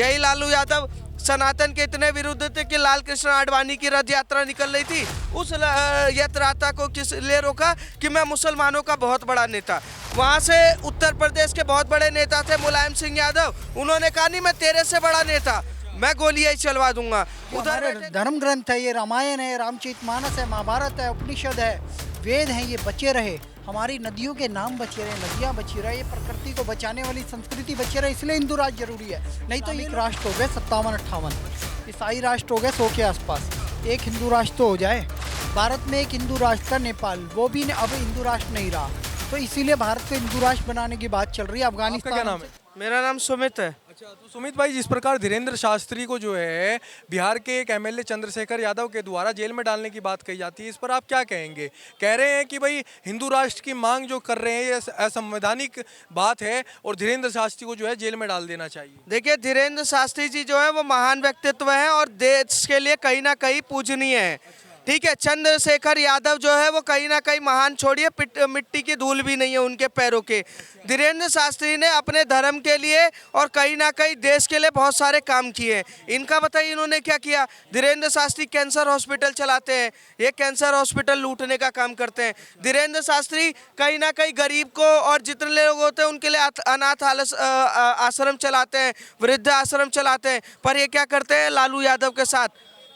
यही लालू यादव सनातन के इतने विरुद्ध थे कि लाल कृष्ण आडवाणी की रथ यात्रा निकल रही थी, उस यात्रा को किस लिए रोका कि मैं मुसलमानों का बहुत बड़ा नेता। वहां से उत्तर प्रदेश के बहुत बड़े नेता थे मुलायम सिंह यादव, उन्होंने कहा नहीं मैं तेरे से बड़ा नेता, मैं गोलियां ही चलवा दूंगा। उधर धर्म ग्रंथ है, ये रामायण है, रामचरितमानस है, महाभारत है, उपनिषद है, वेद हैं, ये बचे रहे। हमारी नदियों के नाम बचे रहे, नदियाँ बची रहे, ये प्रकृति को बचाने वाली संस्कृति बचे रहे, इसलिए हिंदू राष्ट्र जरूरी है। नहीं तो एक राष्ट्र हो गए 57-58, ईसाई राष्ट्र हो गए 100 के आसपास, एक हिंदू राष्ट्र तो हो जाए। भारत में एक हिंदू राष्ट्र था नेपाल, वो भी अब हिंदू राष्ट्र नहीं रहा, तो इसीलिए भारत को हिंदू राष्ट्र बनाने की बात चल रही है। अफगानिस्तान क्या नाम है? मेरा नाम सुमित है। अच्छा, तो सुमित भाई, जिस प्रकार धीरेन्द्र शास्त्री को जो है बिहार के एक एमएलए चंद्रशेखर यादव के द्वारा जेल में डालने की बात कही जाती है, इस पर आप क्या कहेंगे? कह रहे हैं कि भाई हिंदू राष्ट्र की मांग जो कर रहे हैं ये असंवैधानिक बात है और धीरेन्द्र शास्त्री को जो है जेल में डाल देना चाहिए। देखिए, धीरेन्द्र शास्त्री जी जो है वो महान व्यक्तित्व है और देश के लिए कहीं ना कहीं पूजनीय है। ठीक है, चंद्रशेखर यादव जो है वो कहीं ना कहीं महान, छोड़िए मिट्टी की धूल भी नहीं है उनके पैरों के। धीरेन्द्र शास्त्री ने अपने धर्म के लिए और कहीं ना कहीं देश के लिए बहुत सारे काम किए। इनका बताइए इन्होंने क्या किया? धीरेन्द्र शास्त्री कैंसर हॉस्पिटल चलाते हैं, ये कैंसर हॉस्पिटल लूटने का काम करते हैं। धीरेन्द्र शास्त्री कहीं ना कहीं गरीब को और जितने लोग होते हैं उनके लिए अनाथ आश्रम चलाते हैं, वृद्ध आश्रम चलाते हैं। पर ये क्या करते हैं लालू यादव के साथ?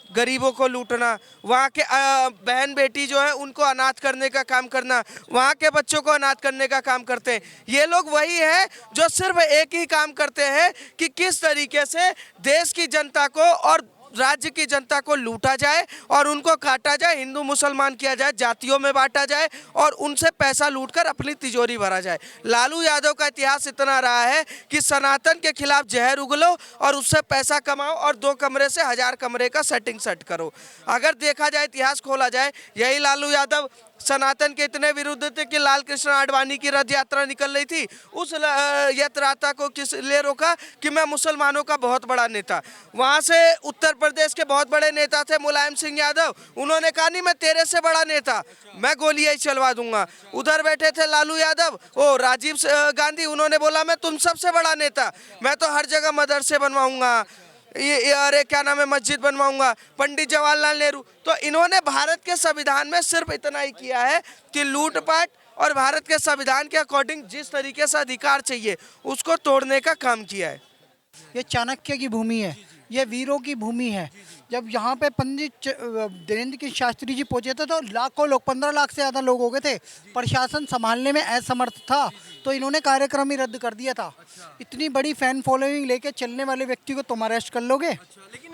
गरीबों को लूटना, वहाँ के बहन बेटी जो है उनको अनाथ करने का काम करना, वहाँ के बच्चों को अनाथ करने का काम करते हैं। ये लोग वही है जो सिर्फ एक ही काम करते हैं कि किस तरीके से देश की जनता को और राज्य की जनता को लूटा जाए और उनको काटा जाए, हिंदू मुसलमान किया जाए, जातियों में बांटा जाए और उनसे पैसा लूटकर अपनी तिजोरी भरा जाए। लालू यादव का इतिहास इतना रहा है कि सनातन के खिलाफ जहर उगलो और उससे पैसा कमाओ और 2 कमरे से 1000 कमरे का सेट करो। अगर देखा जाए, इतिहास खोला जाए, यही लालू यादव सनातन के इतने विरुद्ध थे कि लाल कृष्ण आडवाणी की रथ यात्रा निकल रही थी, उस यात्रा को किस लिए रोका कि मैं मुसलमानों का बहुत बड़ा नेता। वहां से उत्तर प्रदेश के बहुत बड़े नेता थे मुलायम सिंह यादव, उन्होंने कहा नहीं मैं तेरे से बड़ा नेता, मैं गोलियां ही चलवा दूंगा। उधर बैठे थे लालू यादव, ओ राजीव गांधी, उन्होंने बोला मैं तुम सबसे बड़ा नेता, मैं तो हर जगह मदरसे बनवाऊंगा, ये अरे क्या नाम है, मस्जिद बनवाऊंगा। पंडित जवाहरलाल नेहरू, तो इन्होंने भारत के संविधान में सिर्फ इतना ही किया है कि लूटपाट और भारत के संविधान के अकॉर्डिंग जिस तरीके से अधिकार चाहिए उसको तोड़ने का काम किया है। ये चाणक्य की भूमि है, ये वीरों की भूमि है। जब यहाँ पे पंडित धीरेन्द्र की शास्त्री जी पहुंचे थे तो लाखों लोग, 15 लाख से ज़्यादा लोग हो गए थे। प्रशासन संभालने में असमर्थ था तो इन्होंने कार्यक्रम ही रद्द कर दिया था। इतनी बड़ी फैन फॉलोइंग लेके चलने वाले व्यक्ति को तुम अरेस्ट कर लोगे? लेकिन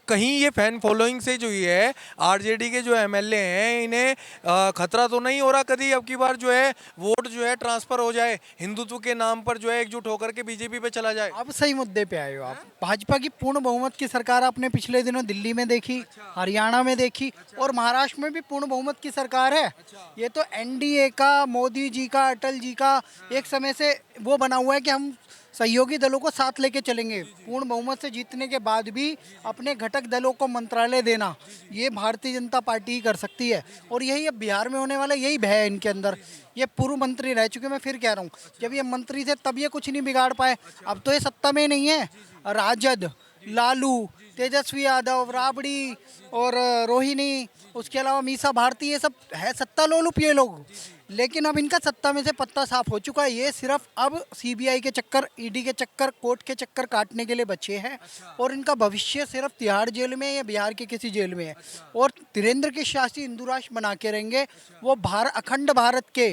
कहीं ये फैन फॉलोइंग से जो ये है आरजेडी के जो एमएलए हैं इन्हें खतरा तो नहीं हो रहा कभी अब की बार जो है वोट जो है ट्रांसफर हो जाए, हिंदुत्व के नाम पर जो है एकजुट होकर के बीजेपी पे चला जाए? अब सही मुद्दे पे आए हो आप। भाजपा की पूर्ण बहुमत की सरकार आपने पिछले दिनों दिल्ली में देखी, हरियाणा में देखी और महाराष्ट्र में भी पूर्ण बहुमत की सरकार है। ये तो एनडीए का, मोदी जी का, अटल जी का एक समय से वो बना हुआ है कि हम सहयोगी दलों को साथ लेके चलेंगे। पूर्ण बहुमत से जीतने के बाद भी अपने घटक दलों को मंत्रालय देना, ये भारतीय जनता पार्टी ही कर सकती है। और यही अब बिहार में होने वाला, यही भय है इनके अंदर। ये पूर्व मंत्री रह चुके, मैं फिर कह रहा हूँ, जब ये मंत्री थे तब ये कुछ नहीं बिगाड़ पाए, अब तो ये सत्ता में नहीं है। राजद, लालू, तेजस्वी यादव, राबड़ी और रोहिणी, उसके अलावा मीसा भारती, ये सब है सत्ता लोलुप ये लोग। लेकिन अब इनका सत्ता में से पत्ता साफ हो चुका है। ये सिर्फ अब सीबीआई के चक्कर, ईडी के चक्कर, कोर्ट के चक्कर काटने के लिए बचे हैं और इनका भविष्य सिर्फ तिहाड़ जेल में या बिहार के किसी जेल में है। और धीरेन्द्र के शास्त्री हिंदू राष्ट्र बना के रहेंगे। वो अखंड भारत के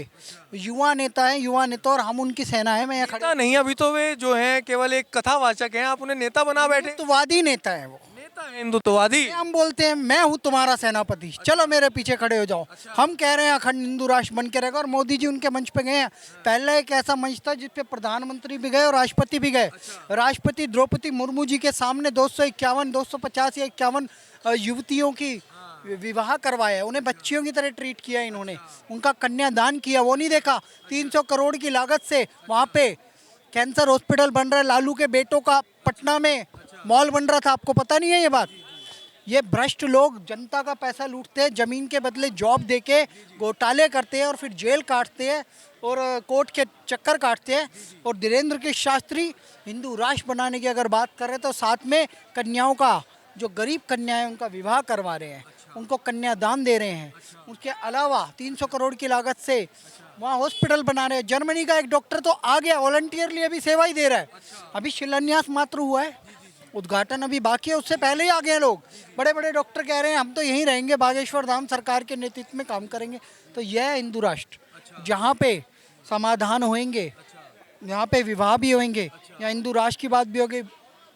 युवा नेता हैं, युवा नेता, और हम उनकी सेना है। मैं यहाँ खड़ा नहीं, अभी तो वे जो है केवल एक कथावाचक हैं, आप उन्हें नेता बना बैठे। हिंदुत्ववादी नेता है वो, हिंदुत्ववादी। हम बोलते हैं मैं हूँ तुम्हारा सेनापति, चलो मेरे पीछे खड़े हो जाओ। हम कह रहे हैं अखंड हिंदू राष्ट्र बन के रहेगा। और मोदी जी उनके मंच पे गए हैं। पहला एक ऐसा मंच था जिसपे प्रधानमंत्री भी गए और राष्ट्रपति भी गए। राष्ट्रपति द्रौपदी मुर्मू जी के सामने 251, 250 या 51 युवतियों की विवाह करवाया, उन्हें बच्चियों की तरह ट्रीट किया इन्होंने, उनका कन्यादान किया। वो नहीं देखा 300 करोड़ की लागत से वहाँ पे कैंसर हॉस्पिटल बन रहा है। लालू के बेटों का पटना में मॉल बन रहा था, आपको पता नहीं है ये बात? ये भ्रष्ट लोग जनता का पैसा लूटते हैं, जमीन के बदले जॉब देके घोटाले करते हैं और फिर जेल काटते हैं और कोर्ट के चक्कर काटते हैं। और धीरेन्द्र के शास्त्री हिंदू राष्ट्र बनाने की अगर बात कर रहे हैं तो साथ में कन्याओं का, जो गरीब कन्याएं उनका विवाह करवा रहे हैं, उनको कन्यादान दे रहे हैं। उसके अलावा 300 करोड़ की लागत से वहाँ हॉस्पिटल बना रहे हैं। जर्मनी का एक डॉक्टर तो आ गया, वॉलंटियरली अभी सेवा ही दे रहा है। अभी शिलान्यास मात्र हुआ है, उद्घाटन अभी बाकी है, उससे पहले ही आ गए हैं लोग। बड़े बड़े डॉक्टर कह रहे हैं हम तो यहीं रहेंगे, बागेश्वर धाम सरकार के नेतृत्व में काम करेंगे। तो यह है हिंदू राष्ट्र, जहाँ पे समाधान होंगे, यहाँ पे विवाह भी होंगे, यहाँ हिंदू राष्ट्र की बात भी होगी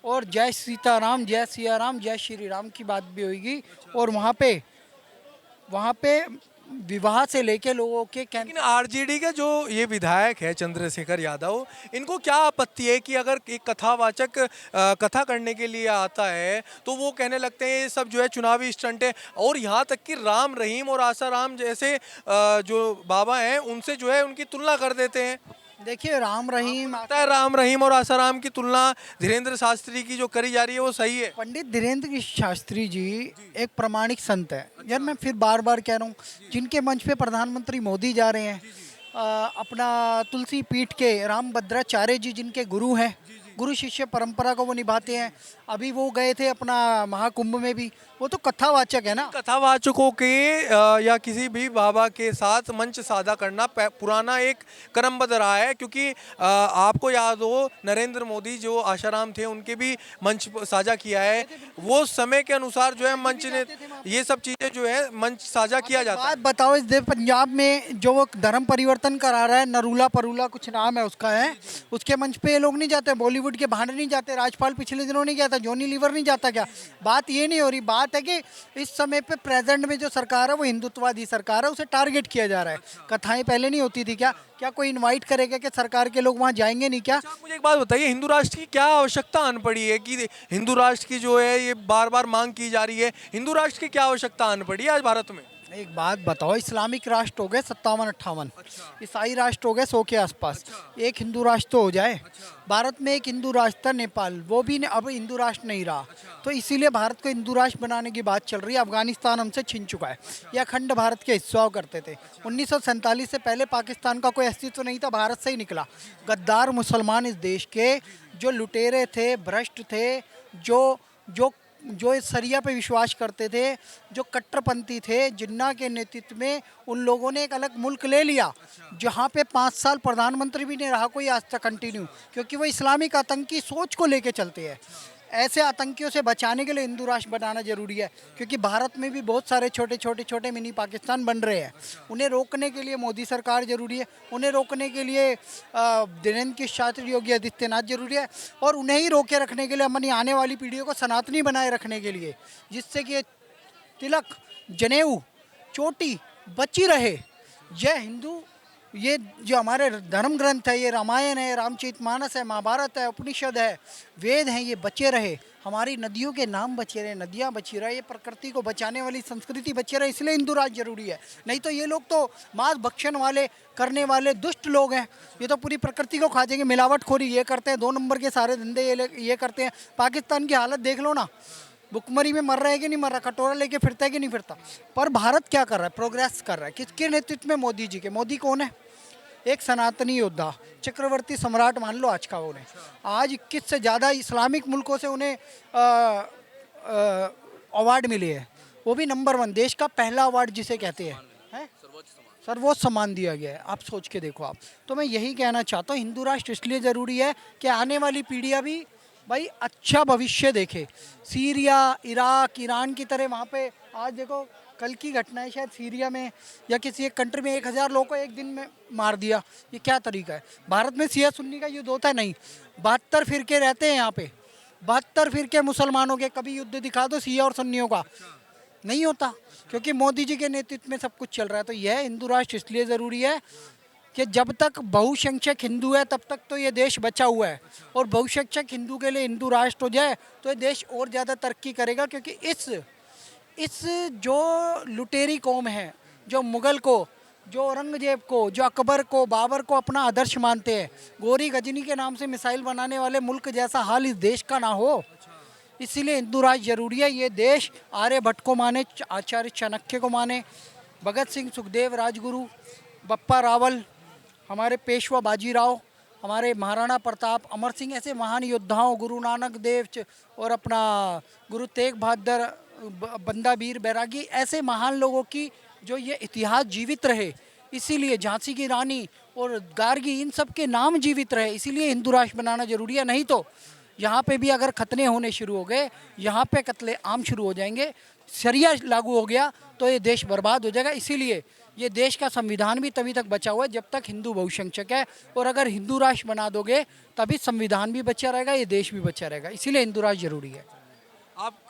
और जय सीताराम, जय सिया राम, जय श्री राम की बात भी होगी। और वहाँ पे विवाह से लेके लोगों के लेकिन आरजेडी के जो ये विधायक है चंद्रशेखर यादव, इनको क्या आपत्ति है कि अगर एक कथावाचक कथा करने के लिए आता है तो वो कहने लगते हैं ये सब जो है चुनावी स्टंट है। और यहाँ तक कि राम रहीम और आसाराम जैसे जो बाबा हैं उनसे जो है उनकी तुलना कर देते हैं। देखिए राम रहीम, लगता है राम रहीम और आसाराम की तुलना धीरेन्द्र शास्त्री की जो करी जा रही है वो सही है। पंडित धीरेन्द्र की शास्त्री जी एक प्रामाणिक संत है। यार मैं फिर बार बार कह रहा हूँ, जिनके मंच पे प्रधानमंत्री मोदी जा रहे हैं, अपना तुलसी पीठ के राम भद्राचार्य जी जिनके गुरु हैं, गुरु शिष्य परंपरा को वो निभाते हैं। अभी वो गए थे अपना महाकुंभ में भी, वो तो कथावाचक है ना। कथावाचकों के या किसी भी बाबा के साथ मंच साझा करना पुराना एक क्रमबद्ध रहा है, क्योंकि आपको याद हो नरेंद्र मोदी जो आशाराम थे उनके भी मंच साझा किया है। वो समय के अनुसार जो है मंच ने ये सब चीज़ें जो है मंच साझा किया जाता है। बात बताओ, इस पंजाब में जो वो धर्म परिवर्तन करा रहा है, नरूला परूला कुछ नाम है उसका है, उसके मंच पे ये लोग नहीं जाते, बॉलीवुड के बाहर नहीं जाते, राजपाल पिछले दिनों नहीं गया था, जॉनी लीवर नहीं जाता क्या? बात ये नहीं हो रही। बात है कि इस समय पे प्रेजेंट में जो सरकार है वो हिंदुत्ववादी सरकार है, उसे टारगेट किया जा रहा है। कथाएं पहले नहीं होती थी क्या? क्या कोई इनवाइट करेगा कि सरकार के लोग वहाँ जाएंगे नहीं क्या? मुझे एक बात बताइए, हिंदू राष्ट्र की क्या आवश्यकता आन पड़ी है कि हिंदू राष्ट्र की जो है ये बार बार मांग की जा रही है, हिंदू राष्ट्र की क्या आवश्यकता आन पड़ी है आज भारत में? एक बात बताओ, इस्लामिक राष्ट्र हो गए 57-58, ईसाई राष्ट्र हो गए 100 के आसपास, एक हिंदू राष्ट्र तो हो जाए। भारत में एक हिंदू राष्ट्र था नेपाल, वो भी अब हिंदू राष्ट्र नहीं रहा। तो इसीलिए भारत को हिंदू राष्ट्र बनाने की बात चल रही है। अफगानिस्तान हमसे छिन चुका है, यह अखंड भारत के हिस्सा हुआ करते थे। 1947 से पहले पाकिस्तान का कोई अस्तित्व नहीं था, भारत से ही निकला। गद्दार मुसलमान इस देश के जो लुटेरे थे, भ्रष्ट थे, जो इस सरिया पे विश्वास करते थे, जो कट्टरपंथी थे, जिन्ना के नेतृत्व में उन लोगों ने एक अलग मुल्क ले लिया, जहाँ पे 5 साल प्रधानमंत्री भी नहीं रहा कोई आज तक कंटिन्यू, क्योंकि वो इस्लामिक आतंकी सोच को लेके चलते हैं। ऐसे आतंकियों से बचाने के लिए हिंदू राष्ट्र बनाना जरूरी है, क्योंकि भारत में भी बहुत सारे छोटे मिनी पाकिस्तान बन रहे हैं। उन्हें रोकने के लिए मोदी सरकार जरूरी है, उन्हें रोकने के लिए धीरेन्द्र की शास्त्री योगी आदित्यनाथ जरूरी है, और उन्हें ही रोके रखने के लिए अपनी आने वाली पीढ़ियों को सनातनी बनाए रखने के लिए, जिससे कि तिलक, जनेऊ, चोटी बची रहे। यह हिंदू, ये जो हमारे धर्म ग्रंथ है, ये रामायण है, रामचरितमानस है, महाभारत है, उपनिषद है, वेद हैं, ये बचे रहे। हमारी नदियों के नाम बचे रहे, नदियाँ बची रहे, ये प्रकृति को बचाने वाली संस्कृति बचे रहे, इसलिए हिंदू राज जरूरी है। नहीं तो ये लोग तो मांस भक्षण वाले करने वाले दुष्ट लोग हैं, ये तो पूरी प्रकृति को खा जाएंगे। मिलावटखोरी ये करते हैं, 2 नंबर के सारे धंधे ये करते हैं। पाकिस्तान की हालत देख लो ना, भुखमरी में मर रहा है कि नहीं मर रहा, कटोरा लेके फिरता है कि नहीं फिरता। पर भारत क्या कर रहा है? प्रोग्रेस कर रहा है। किसके नेतृत्व में? मोदी जी के। मोदी कौन है? एक सनातनी योद्धा, चक्रवर्ती सम्राट मान लो आज का। उन्हें आज 21 से ज़्यादा इस्लामिक मुल्कों से उन्हें अवार्ड मिले हैं, वो भी नंबर 1, देश का पहला अवार्ड जिसे कहते हैं, सर्वोच्च सम्मान दिया गया है। आप सोच के देखो आप। तो मैं यही कहना चाहता हूँ, हिंदू राष्ट्र इसलिए ज़रूरी है कि आने वाली पीढ़ियाँ भी भाई अच्छा भविष्य देखे। सीरिया, इराक, ईरान की तरह वहाँ पे आज देखो, कल की घटना है, शायद सीरिया में या किसी एक कंट्री में 1000 लोगों को एक दिन में मार दिया। ये क्या तरीका है? भारत में शिया सुन्नी का युद्ध होता है? नहीं। 72 फिरके रहते हैं यहाँ पे, 72 फिरके मुसलमानों के। कभी युद्ध दिखा दो शिया और सुन्नियों का, नहीं होता, क्योंकि मोदी जी के नेतृत्व में सब कुछ चल रहा है। तो यह हिंदू राष्ट्र इसलिए ज़रूरी है कि जब तक बहुसंख्यक हिंदू है तब तक तो ये देश बचा हुआ है, और बहुसंख्यक हिंदू के लिए हिंदू राष्ट्र हो जाए तो ये देश और ज़्यादा तरक्की करेगा। क्योंकि इस जो लुटेरी कौम है, जो मुग़ल को, जो औरंगजेब को, जो अकबर को, बाबर को अपना आदर्श मानते हैं, गोरी गजनी के नाम से मिसाइल बनाने वाले मुल्क जैसा हाल इस देश का ना हो, इसीलिए हिंदू राष्ट्र जरूरी है। ये देश आर्यभट्ट को माने, आचार्य चाणक्य को माने, भगत सिंह, सुखदेव, राजगुरु, बप्पा रावल, हमारे पेशवा बाजीराव, हमारे महाराणा प्रताप, अमर सिंह, ऐसे महान योद्धाओं, गुरु नानक देव और अपना गुरु तेग बहादुर, बंदा वीर बैरागी, ऐसे महान लोगों की जो ये इतिहास जीवित रहे, इसीलिए झांसी की रानी और गार्गी, इन सब के नाम जीवित रहे, इसीलिए हिंदू राष्ट्र बनाना जरूरी है। नहीं तो यहाँ पे भी अगर खतने होने शुरू हो गए, यहाँ पे कत्ले आम शुरू हो जाएंगे, शरिया लागू हो गया तो ये देश बर्बाद हो जाएगा। इसीलिए ये देश का संविधान भी तभी तक बचा हुआ है जब तक हिंदू बहुसंख्यक है, और अगर हिंदू राष्ट्र बना दोगे तभी संविधान भी बचा रहेगा, ये देश भी बचा रहेगा। इसीलिए हिंदू राष्ट्र जरूरी है। आप